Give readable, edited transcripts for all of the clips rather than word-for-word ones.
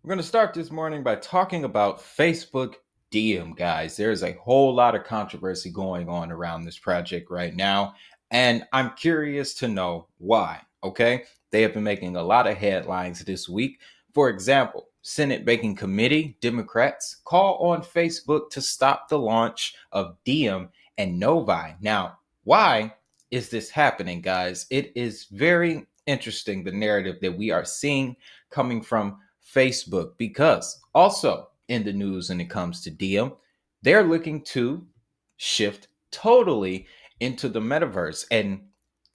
We're going to start this morning by talking about Facebook Diem, guys. There's a whole lot of controversy going on around this project right now, and I'm curious to know why. Okay, they have been making a lot of headlines this week. For example, Senate Banking Committee Democrats call on Facebook to stop the launch of Diem and Novi. Now, why is this happening, guys? It is very interesting, the narrative that we are seeing coming from Facebook, because also in the news when it comes to Diem, they're looking to shift totally into the metaverse, and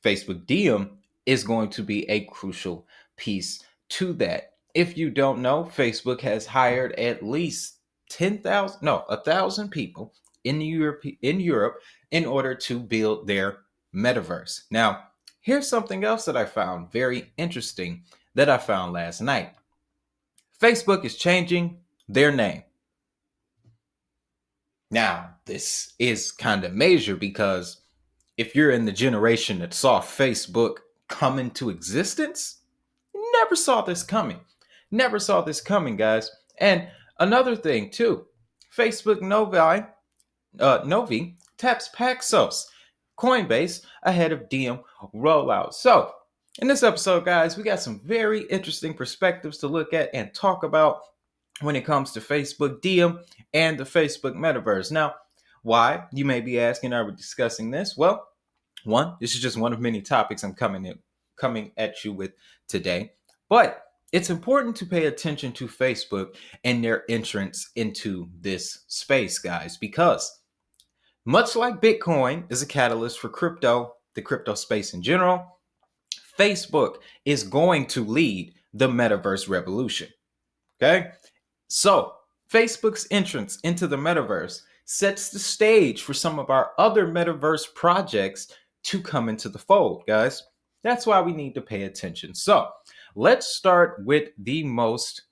Facebook Diem is going to be a crucial piece to that. If you don't know, Facebook has hired at least 10,000, no, 1,000 people in Europe in order to build their metaverse. Now, here's something else that I found very interesting that I found last night. Facebook is changing their name. Now, this is kind of major because if you're in the generation that saw Facebook come into existence, never saw this coming. Never saw this coming, guys. And another thing, too, Facebook Novi taps Paxos, Coinbase ahead of Diem rollout. So, in this episode, guys, we got some very interesting perspectives to look at and talk about when it comes to Facebook Diem and the Facebook Metaverse. Now, why, you may be asking, are we discussing this? Well, one, this is just one of many topics I'm coming at you with today. But it's important to pay attention to Facebook and their entrance into this space, guys, because much like Bitcoin is a catalyst for the crypto space in general, Facebook is going to lead the metaverse revolution. Okay? So, Facebook's entrance into the metaverse sets the stage for some of our other metaverse projects to come into the fold, guys. That's why we need to pay attention. So, let's start with the most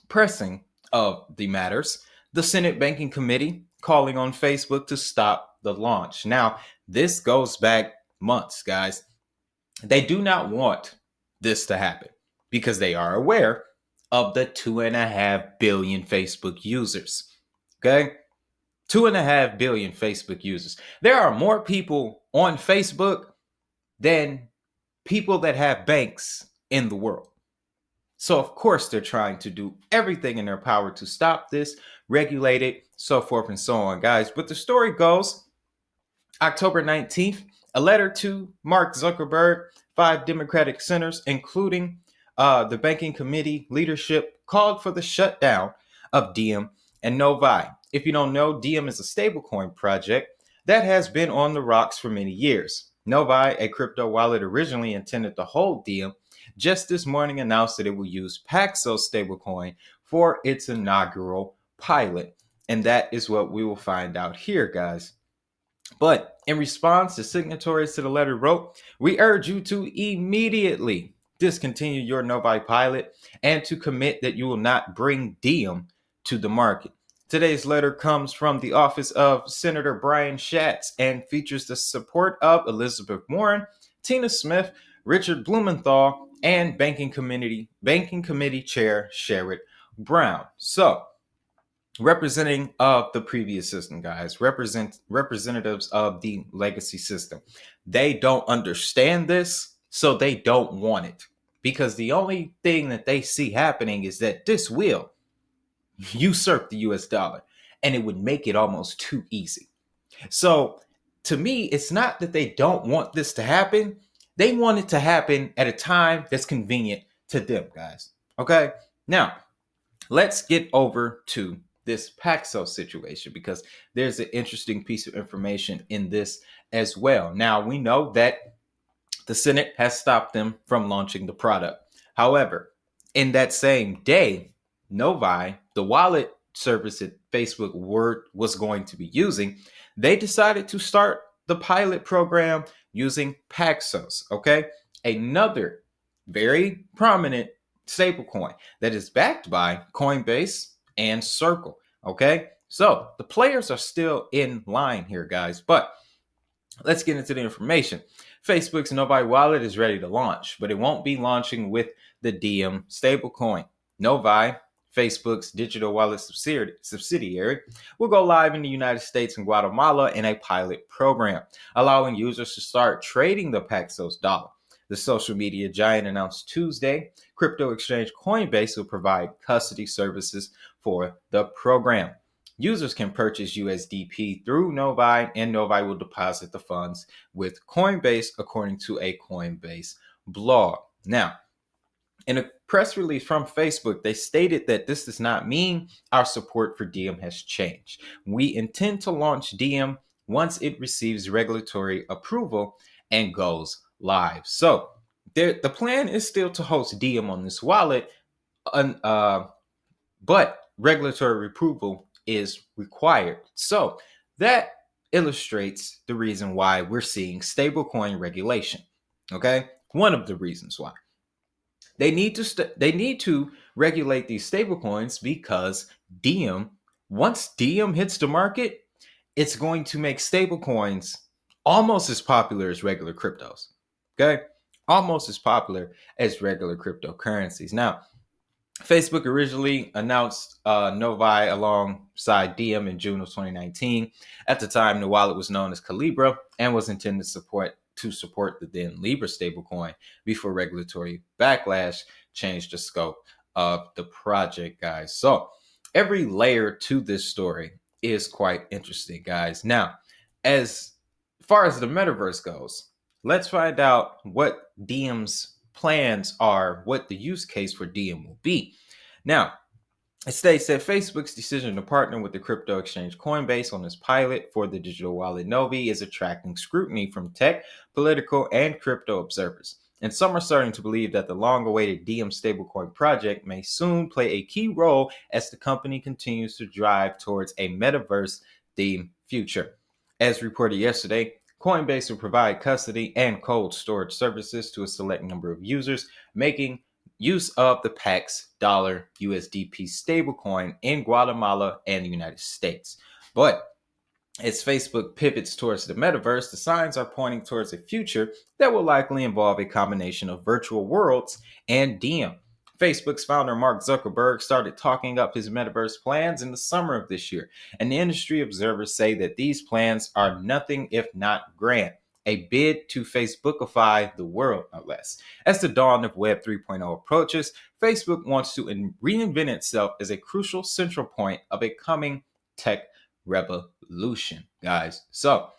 pressing of the matters, the Senate Banking Committee calling on Facebook to stop the launch. Now, this goes back months, guys. They do not want this to happen because they are aware of the 2.5 billion Facebook users. Okay? 2.5 billion Facebook users. There are more people on Facebook than people that have banks in the world. So, of course, they're trying to do everything in their power to stop this, regulate it, so forth and so on, guys. But the story goes October 19th, a letter to Mark Zuckerberg, 5 Democratic senators, including the Banking Committee leadership, called for the shutdown of Diem and Novi. If you don't know, Diem is a stablecoin project that has been on the rocks for many years. Novi, a crypto wallet originally intended to hold Diem, just this morning announced that it will use Paxos stablecoin for its inaugural pilot. And that is what we will find out here, guys. But in response, the signatories to the letter wrote, "We urge you to immediately discontinue your Novi pilot and to commit that you will not bring Diem to the market." Today's letter comes from the office of Senator Brian Schatz and features the support of Elizabeth Warren, Tina Smith, Richard Blumenthal, and Banking Committee Chair Sherrod Brown. So, representing of the previous system, guys, representatives of the legacy system, they don't understand this, so they don't want it, because the only thing that they see happening is that this will usurp the US dollar, and it would make it almost too easy. So to me, it's not that they don't want this to happen. They want it to happen at a time that's convenient to them, guys. Okay? Now, let's get over to this Paxos situation, because there's an interesting piece of information in this as well. Now, we know that the Senate has stopped them from launching the product. However, in that same day, Novi, the wallet service that Facebook was going to be using, they decided to start the pilot program using Paxos. Okay, another very prominent stablecoin that is backed by Coinbase and Circle. Okay, so the players are still in line here, guys. But let's get into the information. Facebook's Novi wallet is ready to launch, but it won't be launching with the Diem stablecoin. Novi Facebook's digital wallet subsidiary, will go live in the United States and Guatemala in a pilot program, allowing users to start trading the Paxos dollar. The social media giant announced Tuesday crypto exchange Coinbase will provide custody services for the program. Users can purchase USDP through Novi, and Novi will deposit the funds with Coinbase, according to a Coinbase blog. Now, in a press release from Facebook, they stated that this does not mean our support for Diem has changed. We intend to launch Diem once it receives regulatory approval and goes live. So the plan is still to host Diem on this wallet, but regulatory approval is required. So that illustrates the reason why we're seeing stablecoin regulation. Okay, one of the reasons why. They need to regulate these stablecoins because Diem, once Diem hits the market, it's going to make stablecoins almost as popular as regular cryptos. Okay, almost as popular as regular cryptocurrencies. Now, Facebook originally announced Novi alongside Diem in June of 2019. At the time, the wallet was known as Calibra and was intended to support the then Libra stablecoin before regulatory backlash changed the scope of the project, guys. So every layer to this story is quite interesting, guys. Now, as far as the metaverse goes, let's find out what Diem's plans are, what the use case for Diem will be. Now, it states that Facebook's decision to partner with the crypto exchange Coinbase on this pilot for the digital wallet Novi is attracting scrutiny from tech, political, and crypto observers. And some are starting to believe that the long-awaited Diem stablecoin project may soon play a key role as the company continues to drive towards a metaverse-themed future. As reported yesterday, Coinbase will provide custody and cold storage services to a select number of users, making use of the Pax dollar USDP stablecoin in Guatemala and the United States. But as Facebook pivots towards the metaverse, the signs are pointing towards a future that will likely involve a combination of virtual worlds and Diem. Facebook's founder, Mark Zuckerberg, started talking up his metaverse plans in the summer of this year, and the industry observers say that these plans are nothing if not grand, a bid to Facebookify the world, no less. As the dawn of Web 3.0 approaches, Facebook wants to reinvent itself as a crucial central point of a coming tech revolution, guys. So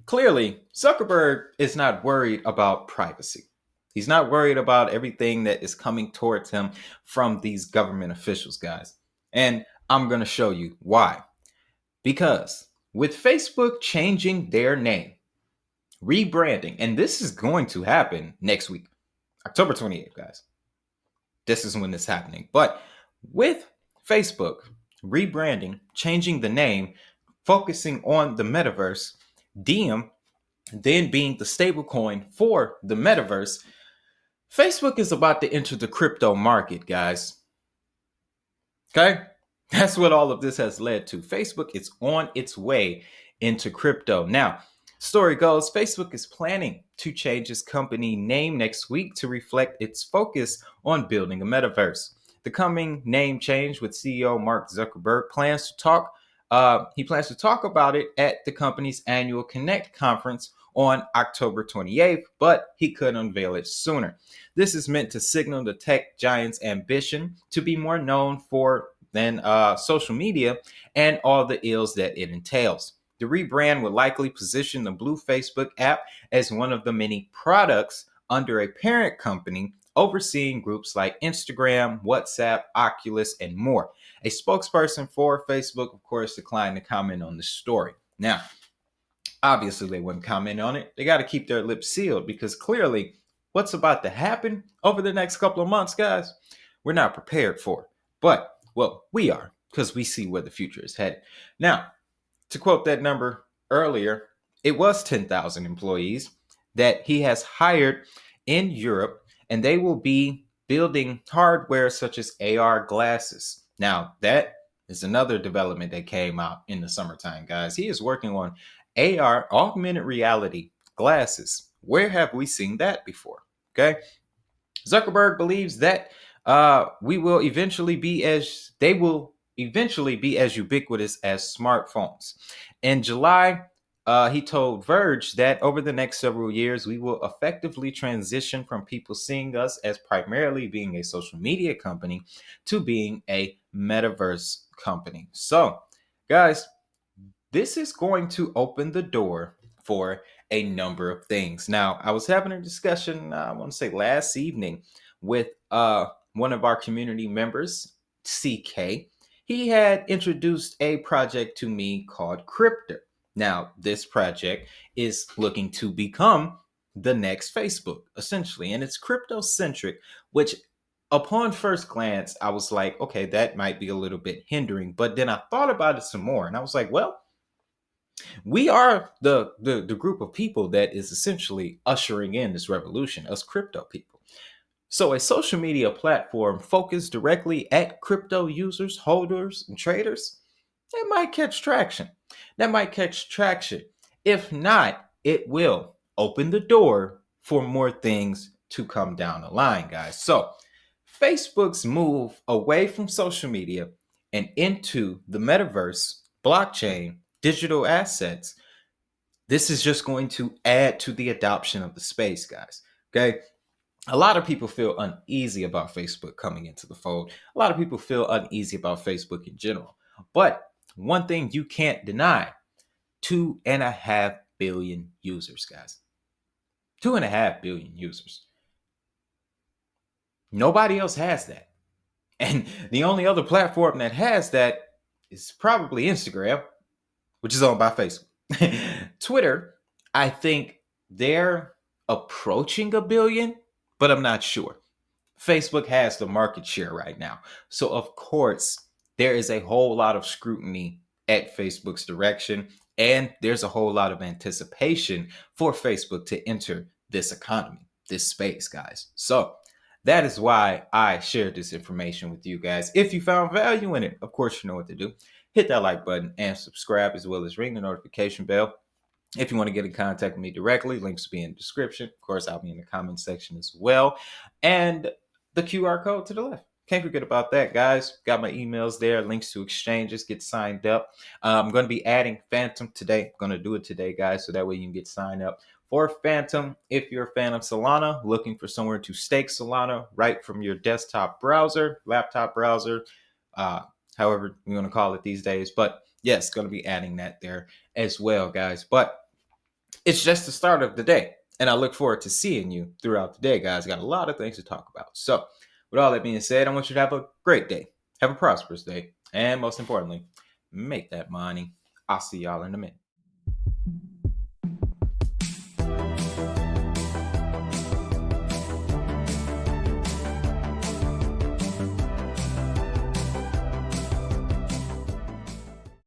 clearly, Zuckerberg is not worried about privacy. He's not worried about everything that is coming towards him from these government officials, guys. And I'm going to show you why. Because with Facebook changing their name, rebranding, and this is going to happen next week, October 28th, guys. This is when this is happening. But with Facebook rebranding, changing the name, focusing on the metaverse, Diem then being the stablecoin for the metaverse, Facebook is about to enter the crypto market, guys. Okay? That's what all of this has led to. Facebook is on its way into crypto. Now, story goes, Facebook is planning to change its company name next week to reflect its focus on building a metaverse. The coming name change with CEO Mark Zuckerberg plans to talk about it at the company's annual Connect conference on October 28th, but he could unveil it sooner. This is meant to signal the tech giant's ambition to be more known than social media and all the ills that it entails. The rebrand would likely position the Blue Facebook app as one of the many products under a parent company overseeing groups like Instagram, WhatsApp, Oculus, and more. A spokesperson for Facebook, of course, declined to comment on the story. Now, obviously, they wouldn't comment on it. They got to keep their lips sealed because clearly what's about to happen over the next couple of months, guys, we're not prepared for. But, well, we are because we see where the future is headed. Now, to quote that number earlier, it was 10,000 employees that he has hired in Europe, and they will be building hardware such as AR glasses. Now, that is another development that came out in the summertime, guys. He is working on AR, augmented reality glasses. Where have we seen that before? Okay. Zuckerberg believes that we will eventually be as they will eventually be as ubiquitous as smartphones. In July, he told Verge that over the next several years, we will effectively transition from people seeing us as primarily being a social media company to being a metaverse company. So, guys, this is going to open the door for a number of things. Now, I was having a discussion, I want to say last evening, with one of our community members, CK. He had introduced a project to me called Crypto. Now, this project is looking to become the next Facebook, essentially, and it's crypto centric, which upon first glance, I was like, okay, that might be a little bit hindering. But then I thought about it some more and I was like, well, we are the group of people that is essentially ushering in this revolution, us crypto people. So a social media platform focused directly at crypto users, holders, and traders, it might catch traction. That might catch traction. If not, it will open the door for more things to come down the line, guys. So Facebook's move away from social media and into the metaverse, blockchain, digital assets, this is just going to add to the adoption of the space, guys. Okay. A lot of people feel uneasy about Facebook coming into the fold. A lot of people feel uneasy about Facebook in general. But one thing you can't deny, 2.5 billion users, guys. 2.5 billion users. Nobody else has that. And the only other platform that has that is probably Instagram, which is owned by Facebook. Twitter, I think they're approaching a billion, but I'm not sure. Facebook has the market share right now. So, of course, there is a whole lot of scrutiny at Facebook's direction, and there's a whole lot of anticipation for Facebook to enter this economy, this space, guys. So, that is why I shared this information with you guys. If you found value in it, of course, you know what to do. Hit that like button and subscribe, as well as ring the notification bell. If you want to get in contact with me directly, links will be in the description. Of course, I'll be in the comment section as well. And the QR code to the left. Can't forget about that, guys. Got my emails there, links to exchanges, get signed up. I'm going to be adding Phantom today. I'm going to do it today, guys, so that way you can get signed up for Phantom. If you're a fan of Solana, looking for somewhere to stake Solana right from your desktop browser, laptop browser, however you want to call it these days. But yes, going to be adding that there as well, guys. But it's just the start of the day. And I look forward to seeing you throughout the day, guys. Got a lot of things to talk about. So, with all that being said, I want you to have a great day. Have a prosperous day. And most importantly, make that money. I'll see y'all in a minute.